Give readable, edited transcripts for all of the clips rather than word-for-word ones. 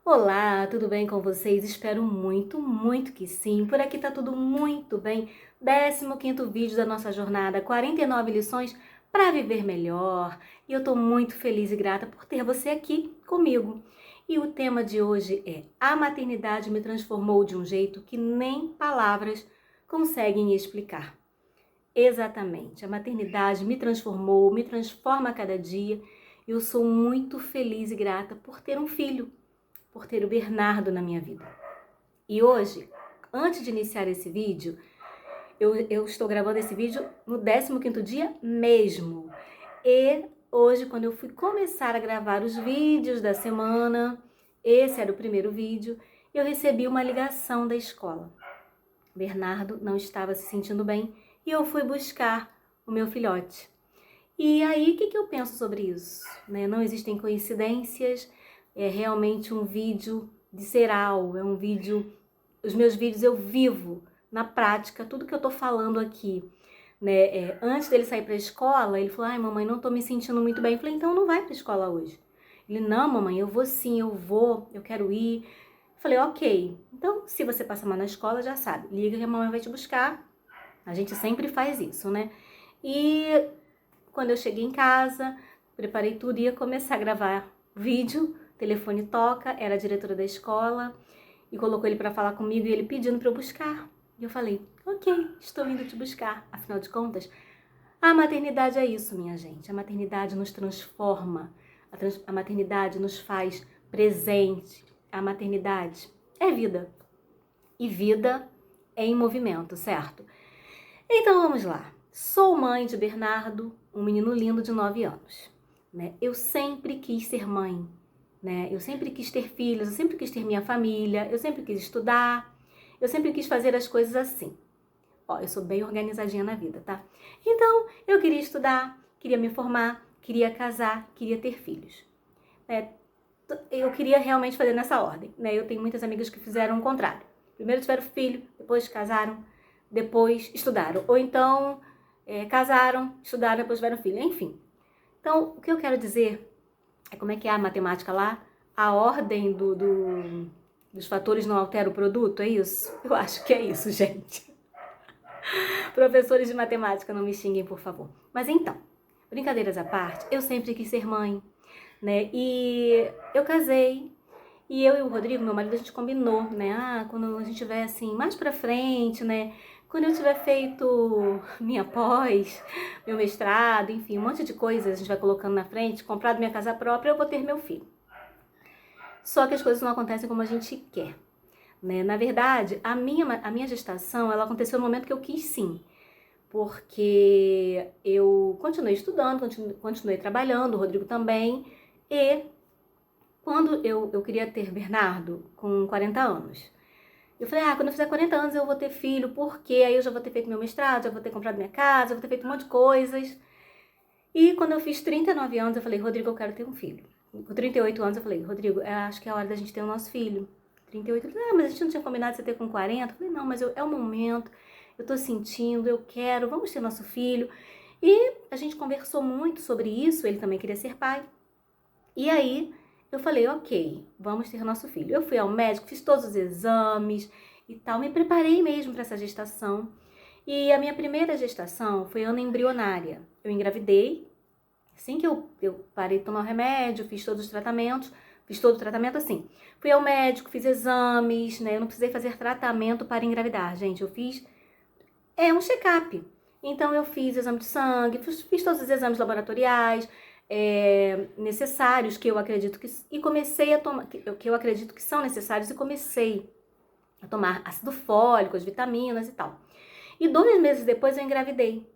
Olá, tudo bem com vocês? Espero muito, muito que sim. Por aqui tá tudo muito bem. 15º vídeo da nossa jornada, 49 lições para viver melhor. E eu tô muito feliz e grata por ter você aqui comigo. E o tema de hoje é: a maternidade me transformou de um jeito que nem palavras conseguem explicar. Exatamente, a maternidade me transformou, me transforma a cada dia. Eu sou muito feliz e grata por ter um filho, por ter o Bernardo na minha vida. E hoje, antes de iniciar esse vídeo, eu estou gravando esse vídeo no 15º dia mesmo. E hoje, quando eu fui começar a gravar os vídeos da semana, esse era o primeiro vídeo, eu recebi uma ligação da escola. Bernardo não estava se sentindo bem e eu fui buscar o meu filhote. E aí, o que eu penso sobre isso? Não existem coincidências, é realmente um vídeo visceral, é um vídeo... Os meus vídeos eu vivo na prática tudo que eu tô falando aqui. Antes dele sair pra escola, ele falou: ai mamãe, não tô me sentindo muito bem. Eu falei: então não vai pra escola hoje. Ele: não mamãe, eu vou sim, eu vou, eu quero ir. Eu falei: ok, então se você passar mal na escola, já sabe, liga que a mamãe vai te buscar. A gente sempre faz isso, né? E quando eu cheguei em casa, preparei tudo e ia começar a gravar vídeo, o telefone toca, era a diretora da escola e colocou ele para falar comigo e ele pedindo para eu buscar. E eu falei: ok, estou indo te buscar. Afinal de contas, a maternidade é isso, minha gente. A maternidade nos transforma, a maternidade nos faz presente. A maternidade é vida. E vida é em movimento, certo? Então vamos lá. Sou mãe de Bernardo, um menino lindo de 9 anos. Eu sempre quis ser mãe, eu sempre quis ter filhos, eu sempre quis ter minha família, eu sempre quis estudar, eu sempre quis fazer as coisas assim. Ó, eu sou bem organizadinha na vida, tá? Então, eu queria estudar, queria me formar, queria casar, queria ter filhos. Eu queria realmente fazer nessa ordem, Eu tenho muitas amigas que fizeram o contrário. Primeiro tiveram filho, depois casaram, depois estudaram. Ou então casaram, estudaram, depois tiveram filho. Enfim. Então, o que eu quero dizer é como é que é a matemática lá? A ordem dos fatores não altera o produto, é isso? Eu acho que é isso, gente. Professores de matemática, não me xinguem, por favor. Mas então, brincadeiras à parte, eu sempre quis ser mãe, E eu casei, e eu e o Rodrigo, meu marido, a gente combinou, quando a gente tiver assim, mais pra frente, quando eu tiver feito minha pós, meu mestrado, enfim, um monte de coisas a gente vai colocando na frente, comprado minha casa própria, eu vou ter meu filho. Só que as coisas não acontecem como a gente quer, Na verdade, a minha gestação, ela aconteceu no momento que eu quis sim. Porque eu continuei estudando, continuei trabalhando, o Rodrigo também, e quando eu queria ter Bernardo com 40 anos, eu falei: quando eu fizer 40 anos eu vou ter filho, porque aí eu já vou ter feito meu mestrado, já vou ter comprado minha casa, já vou ter feito um monte de coisas. E quando eu fiz 39 anos, eu falei: Rodrigo, eu quero ter um filho. Com 38 anos eu falei: Rodrigo, eu acho que é a hora da gente ter o nosso filho. 38, ele falou: mas a gente não tinha combinado de você ter com 40? Eu falei: não, mas é o momento, eu tô sentindo, eu quero, vamos ter nosso filho. E a gente conversou muito sobre isso, ele também queria ser pai. E aí eu falei: ok, vamos ter nosso filho. Eu fui ao médico, fiz todos os exames e tal, me preparei mesmo para essa gestação. E a minha primeira gestação foi embrionária. Eu engravidei, assim que eu parei de tomar o remédio, fiz todos os tratamentos, fiz todo o tratamento assim. Fui ao médico, fiz exames, Eu não precisei fazer tratamento para engravidar, gente. Eu fiz um check-up. Então eu fiz exame de sangue, fiz todos os exames laboratoriais necessários que eu acredito que... E comecei a tomar... Que eu acredito que são necessários e comecei a tomar ácido fólico, as vitaminas e tal. E 2 meses depois eu engravidei.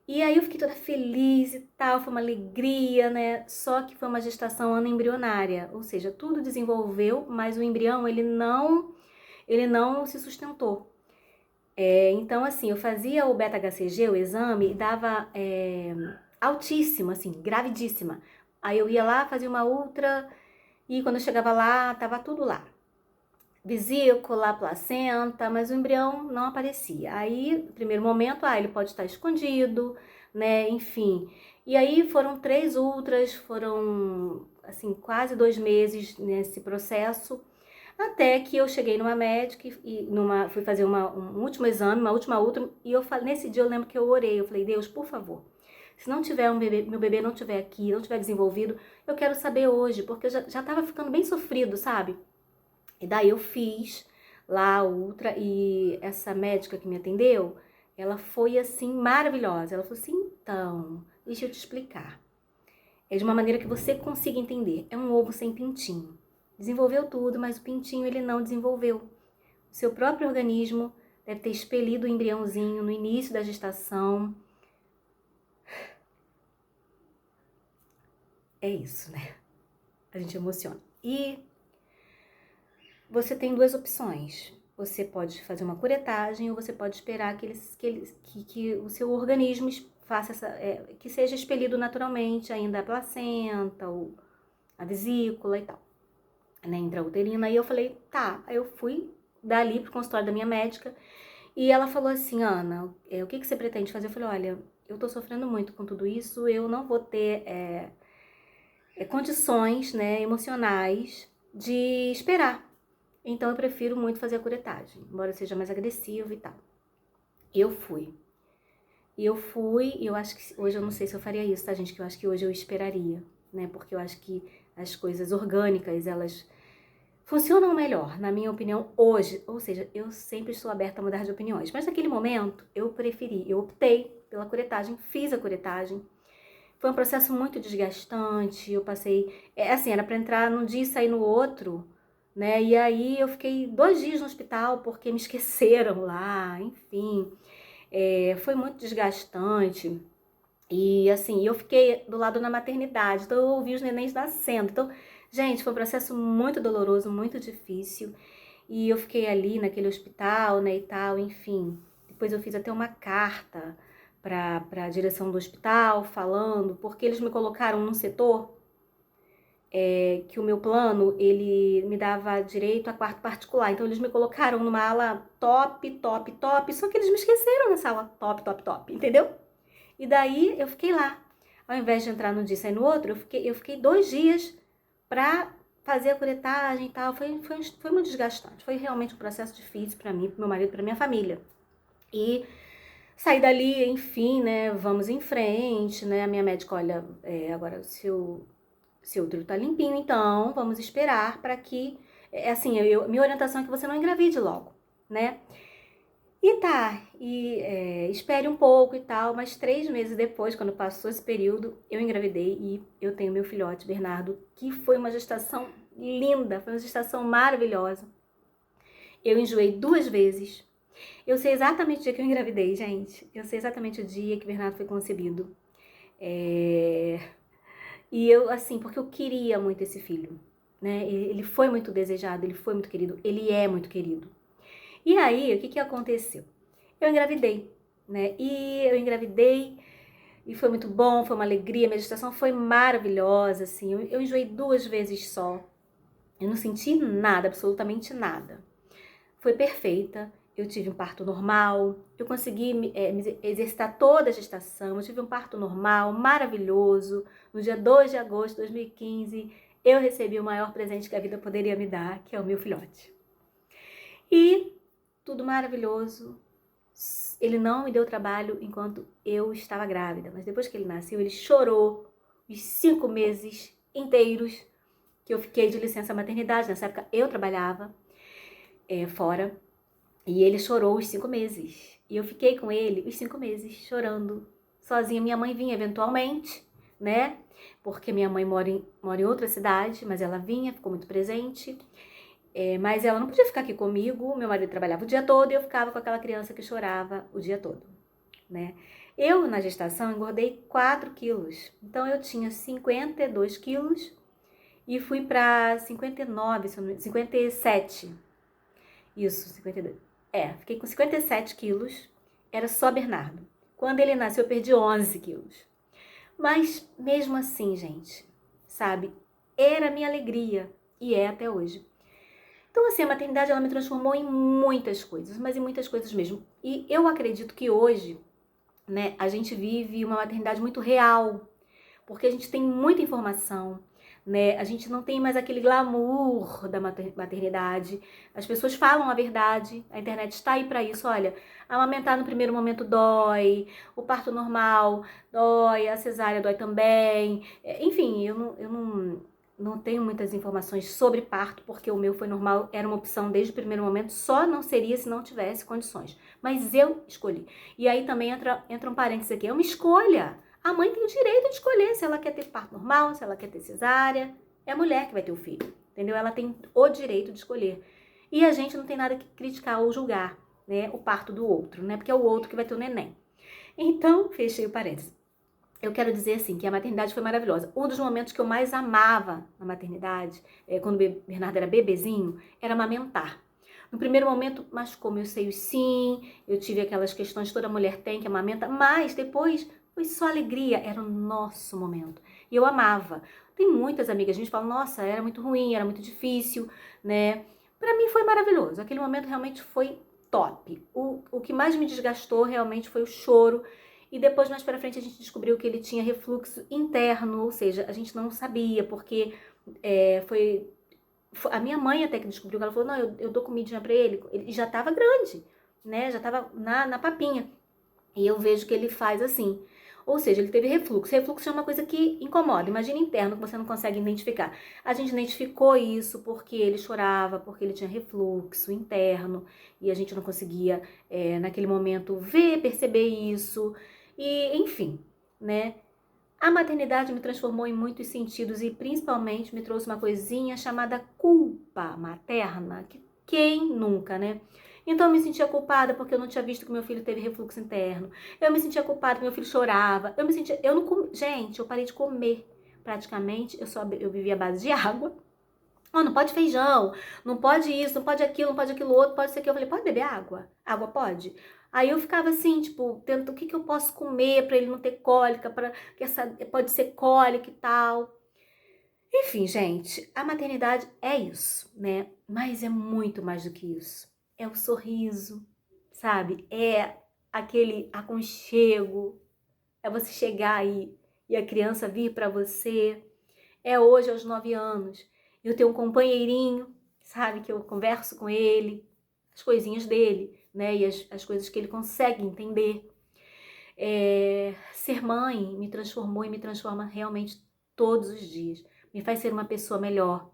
E aí eu fiquei toda feliz e tal, foi uma alegria, Só que foi uma gestação anembrionária, ou seja, tudo desenvolveu, mas o embrião, ele não se sustentou. Então, assim, eu fazia o beta-HCG, o exame, e dava altíssimo, assim, gravidíssima. Aí eu ia lá, fazia uma ultra, e quando eu chegava lá, tava tudo lá. Vesícula, placenta, mas o embrião não aparecia. Aí, no primeiro momento, ele pode estar escondido, Enfim. E aí foram 3 ultras, foram assim, quase 2 meses nesse processo, até que eu cheguei numa médica e fui fazer um último exame, uma última ultra, e eu falei, nesse dia eu lembro que eu orei, eu falei, Deus, por favor, se não tiver um bebê, meu bebê não tiver aqui, não tiver desenvolvido, eu quero saber hoje, porque eu já tava ficando bem sofrido, sabe? E daí eu fiz lá a ultra e essa médica que me atendeu, ela foi assim maravilhosa. Ela falou assim, então, deixa eu te explicar. É de uma maneira que você consiga entender. É um ovo sem pintinho. Desenvolveu tudo, mas o pintinho ele não desenvolveu. O seu próprio organismo deve ter expelido o embriãozinho no início da gestação. É isso, né? A gente emociona. E você tem 2 opções. Você pode fazer uma curetagem ou você pode esperar que o seu organismo faça que seja expelido naturalmente ainda a placenta, ou a vesícula e tal, né, intrauterina. Aí eu falei, tá. Aí eu fui dali pro consultório da minha médica e ela falou assim, Ana, o que você pretende fazer? Eu falei, olha, eu tô sofrendo muito com tudo isso, eu não vou ter condições, né, emocionais de esperar. Então eu prefiro muito fazer a curetagem, embora seja mais agressivo e tal. Eu fui. E eu acho que hoje eu não sei se eu faria isso, tá, gente? Que eu acho que hoje eu esperaria, né? Porque eu acho que as coisas orgânicas, elas funcionam melhor, na minha opinião, hoje. Ou seja, eu sempre estou aberta a mudar de opiniões. Mas naquele momento, eu optei pela curetagem, fiz a curetagem. Foi um processo muito desgastante, eu passei... assim, era pra entrar num dia e sair no outro, né? E aí eu fiquei 2 dias no hospital porque me esqueceram lá, enfim. Foi muito desgastante. E assim, eu fiquei do lado da maternidade, então eu ouvi os nenéns nascendo. Então, gente, foi um processo muito doloroso, muito difícil. E eu fiquei ali naquele hospital, né, e tal, enfim. Depois eu fiz até uma carta para a direção do hospital, falando, porque eles me colocaram num setor que o meu plano, ele me dava direito a quarto particular. Então eles me colocaram numa ala top, top, top, só que eles me esqueceram nessa ala top, top, top, entendeu? E daí eu fiquei lá. Ao invés de entrar num dia e sair no outro, eu fiquei 2 dias pra fazer a curetagem e tal. Foi muito desgastante. Foi realmente um processo difícil pra mim, pro meu marido, pra minha família. E saí dali, enfim, né? Vamos em frente, né? A minha médica, olha, agora seu útero tá limpinho, então vamos esperar para que, assim, minha orientação é que você não engravide logo, né? E tá, espere um pouco e tal, mas 3 meses depois, quando passou esse período, eu engravidei e eu tenho meu filhote, Bernardo, que foi uma gestação linda, foi uma gestação maravilhosa. Eu enjoei 2 vezes. Eu sei exatamente o dia que eu engravidei, gente. Eu sei exatamente o dia que o Bernardo foi concebido. E eu, assim, porque eu queria muito esse filho, né? Ele foi muito desejado, ele foi muito querido, ele é muito querido. E aí, o que que aconteceu? Eu engravidei, né? E eu engravidei e foi muito bom, foi uma alegria, minha gestação foi maravilhosa, assim. Eu enjoei 2 vezes só. Eu não senti nada, absolutamente nada. Foi perfeita. Eu tive um parto normal, eu consegui me exercitar toda a gestação, eu tive um parto normal, maravilhoso. No dia 2 de agosto de 2015, eu recebi o maior presente que a vida poderia me dar, que é o meu filhote. E tudo maravilhoso. Ele não me deu trabalho enquanto eu estava grávida, mas depois que ele nasceu, ele chorou os 5 meses inteiros que eu fiquei de licença maternidade. Nessa época eu trabalhava fora. E ele chorou os 5 meses. E eu fiquei com ele os 5 meses, chorando, sozinha. Minha mãe vinha eventualmente, né? Porque minha mãe mora em outra cidade, mas ela vinha, ficou muito presente. Mas ela não podia ficar aqui comigo. Meu marido trabalhava o dia todo e eu ficava com aquela criança que chorava o dia todo, né? Eu, na gestação, engordei 4 quilos. Então, eu tinha 52 quilos e fui para 59, 57. Isso, 52. Fiquei com 57 quilos, era só Bernardo. Quando ele nasceu, eu perdi 11 quilos. Mas, mesmo assim, gente, sabe, era a minha alegria, e é até hoje. Então, assim, a maternidade, ela me transformou em muitas coisas, mas em muitas coisas mesmo. E eu acredito que hoje, né, a gente vive uma maternidade muito real, porque a gente tem muita informação, né? A gente não tem mais aquele glamour da maternidade. As pessoas falam a verdade, a internet está aí para isso. Olha, amamentar no primeiro momento dói, o parto normal dói, a cesárea dói também. Enfim, eu não tenho muitas informações sobre parto, porque o meu foi normal, era uma opção desde o primeiro momento, só não seria se não tivesse condições. Mas eu escolhi. E aí também entra um parênteses aqui, é uma escolha. A mãe tem o direito de escolher se ela quer ter parto normal, se ela quer ter cesárea. É a mulher que vai ter o filho, entendeu? Ela tem o direito de escolher. E a gente não tem nada que criticar ou julgar, né, o parto do outro, né? Porque é o outro que vai ter o neném. Então, fechei o parênteses. Eu quero dizer assim, que a maternidade foi maravilhosa. Um dos momentos que eu mais amava na maternidade, quando o Bernardo era bebezinho, era amamentar. No primeiro momento machucou meus seios, sim, eu tive aquelas questões que toda mulher tem, que amamenta, mas depois foi só alegria, era o nosso momento. E eu amava. Tem muitas amigas, a gente fala, nossa, era muito ruim, era muito difícil, né? Pra mim foi maravilhoso, aquele momento realmente foi top. O que mais me desgastou realmente foi o choro. E depois, mais pra frente, a gente descobriu que ele tinha refluxo interno, ou seja, a gente não sabia, porque foi a minha mãe até que descobriu, ela falou, não, eu dou comidinha pra ele já tava grande, né, já tava na papinha. E eu vejo que ele faz assim. Ou seja, ele teve refluxo. Refluxo é uma coisa que incomoda. Imagina interno, que você não consegue identificar. A gente identificou isso porque ele chorava, porque ele tinha refluxo interno. E a gente não conseguia, naquele momento, ver, perceber isso. E, enfim, né? A maternidade me transformou em muitos sentidos e principalmente me trouxe uma coisinha chamada culpa materna, que quem nunca, né? Então eu me sentia culpada porque eu não tinha visto que meu filho teve refluxo interno. Eu me sentia culpada porque meu filho chorava. Eu não comi, gente, eu parei de comer praticamente. Eu vivia à base de água. Oh, não pode feijão, não pode isso, não pode aquilo outro, pode ser que eu falei, pode beber água? Água pode? Aí eu ficava assim, tipo, tento, o que eu posso comer para ele não ter cólica, pode ser cólica e tal. Enfim, gente, a maternidade é isso, né? Mas é muito mais do que isso. É o sorriso, sabe? É aquele aconchego, é você chegar aí e a criança vir para você. É hoje aos 9 anos. Eu tenho um companheirinho, sabe, que eu converso com ele, as coisinhas dele, né, e as coisas que ele consegue entender. Ser mãe me transformou e me transforma realmente todos os dias. Me faz ser uma pessoa melhor,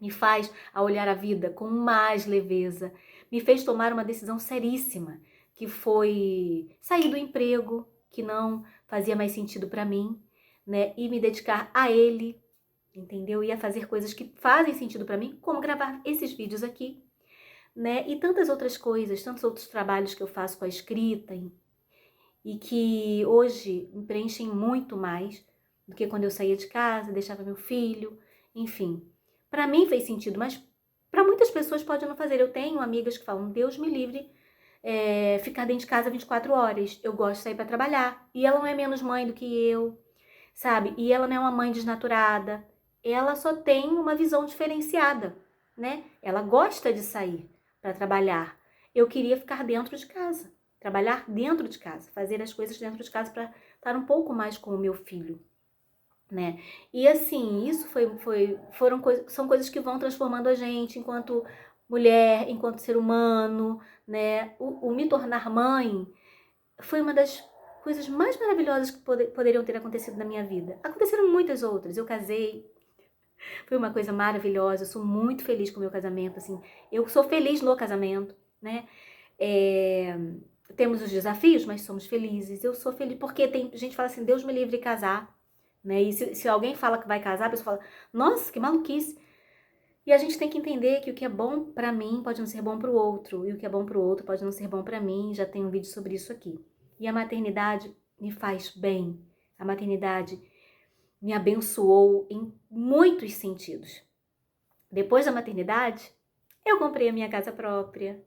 me faz a olhar a vida com mais leveza, me fez tomar uma decisão seríssima, que foi sair do emprego que não fazia mais sentido para mim, né, e me dedicar a ele, entendeu? Ia fazer coisas que fazem sentido para mim, como gravar esses vídeos aqui, né? E tantas outras coisas, tantos outros trabalhos que eu faço com a escrita e que hoje me preenchem muito mais do que quando eu saía de casa, deixava meu filho, enfim. Para mim fez sentido, mas para muitas pessoas pode não fazer. Eu tenho amigas que falam, Deus me livre, ficar dentro de casa 24 horas. Eu gosto de sair para trabalhar. E ela não é menos mãe do que eu, sabe? E ela não é uma mãe desnaturada. Ela só tem uma visão diferenciada, né? Ela gosta de sair para trabalhar. Eu queria ficar dentro de casa, trabalhar dentro de casa, fazer as coisas dentro de casa para estar um pouco mais com o meu filho, né? E assim, isso são coisas que vão transformando a gente enquanto mulher, enquanto ser humano, né? O me tornar mãe foi uma das coisas mais maravilhosas que poderiam ter acontecido na minha vida. Aconteceram muitas outras. Eu casei, foi uma coisa maravilhosa. Eu sou muito feliz com o meu casamento, assim. Eu sou feliz no casamento, né? Temos os desafios, mas somos felizes. Eu sou feliz porque tem gente que fala assim, Deus me livre de casar, né? E se alguém fala que vai casar, a pessoa fala, nossa, que maluquice. E a gente tem que entender que o que é bom pra mim pode não ser bom pro outro, e o que é bom pro outro pode não ser bom pra mim. Já tem um vídeo sobre isso aqui. E a maternidade me faz bem. A maternidade me abençoou em muitos sentidos. Depois da maternidade, eu comprei a minha casa própria.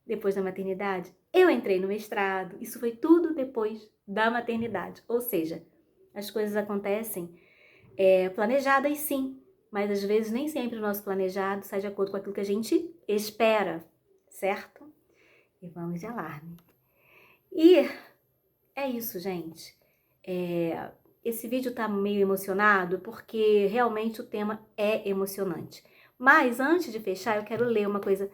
Depois da maternidade, eu entrei no mestrado. Isso foi tudo depois da maternidade. Ou seja, as coisas acontecem planejadas sim, mas às vezes nem sempre o nosso planejado sai de acordo com aquilo que a gente espera, certo? E vamos de alarme. E é isso, gente. esse vídeo tá meio emocionado porque realmente o tema é emocionante. Mas antes de fechar, eu quero ler uma coisa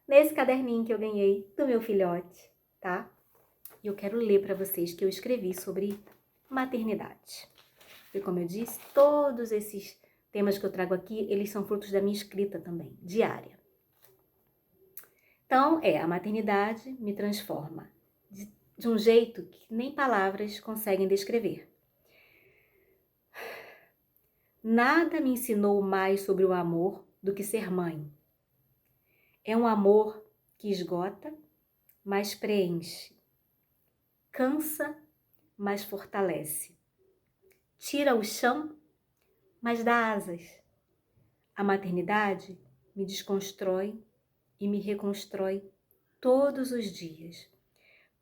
nesse caderninho que eu ganhei do meu filhote, tá? E eu quero ler para vocês que eu escrevi sobre maternidade. E como eu disse, todos esses temas que eu trago aqui, eles são frutos da minha escrita também, diária. Então, a maternidade me transforma de um jeito que nem palavras conseguem descrever. Nada me ensinou mais sobre o amor do que ser mãe. É um amor que esgota, mas preenche. Cansa, mas fortalece. Tira o chão, mas dá asas. A maternidade me desconstrói e me reconstrói todos os dias.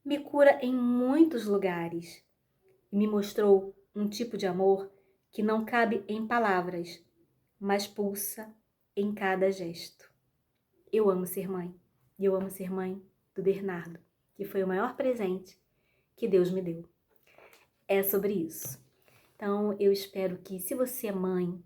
Me cura em muitos lugares e me mostrou um tipo de amor que não cabe em palavras, mas pulsa em cada gesto. Eu amo ser mãe, e eu amo ser mãe do Bernardo, que foi o maior presente que Deus me deu. É sobre isso. Então, eu espero que, se você é mãe,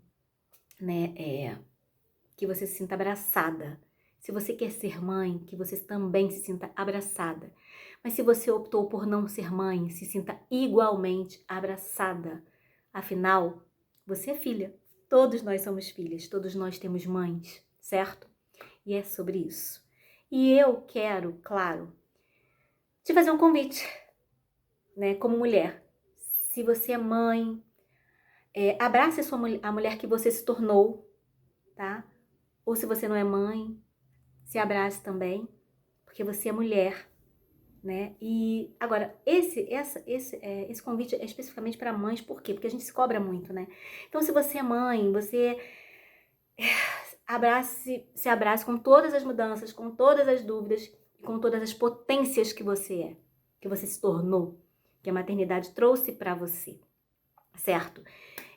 que você se sinta abraçada. Se você quer ser mãe, que você também se sinta abraçada. Mas se você optou por não ser mãe, se sinta igualmente abraçada. Afinal, você é filha. Todos nós somos filhas, todos nós temos mães, certo? E é sobre isso. E eu quero, claro, te fazer um convite, como mulher. Se você é mãe, abrace a mulher que você se tornou, tá? Ou se você não é mãe, se abrace também, porque você é mulher, né? E agora, esse convite é especificamente para mães, por quê? Porque a gente se cobra muito, né? Então, se você é mãe, você se abrace com todas as mudanças, com todas as dúvidas, com todas as potências que você é, que você se tornou, que a maternidade trouxe para você, certo?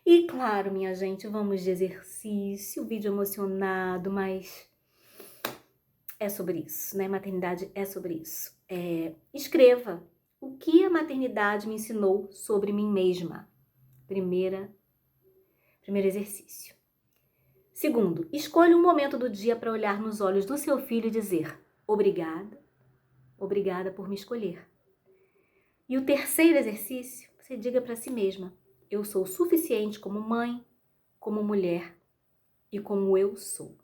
E claro, minha gente, vamos de exercício, vídeo emocionado, mas é sobre isso, né? Maternidade é sobre isso. Escreva o que a maternidade me ensinou sobre mim mesma. Primeiro exercício. Segundo, escolha um momento do dia para olhar nos olhos do seu filho e dizer: obrigada, obrigada por me escolher. E o terceiro exercício, você diga para si mesma: eu sou o suficiente como mãe, como mulher e como eu sou.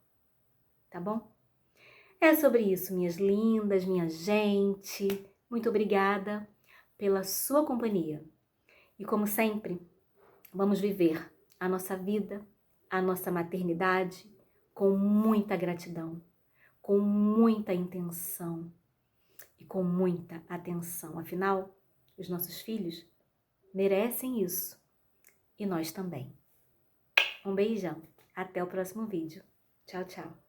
Tá bom? É sobre isso, minhas lindas, minha gente. Muito obrigada pela sua companhia. E como sempre, vamos viver a nossa vida, a nossa maternidade com muita gratidão, com muita intenção e com muita atenção. Afinal, os nossos filhos merecem isso e nós também. Um beijão. Até o próximo vídeo. Tchau, tchau.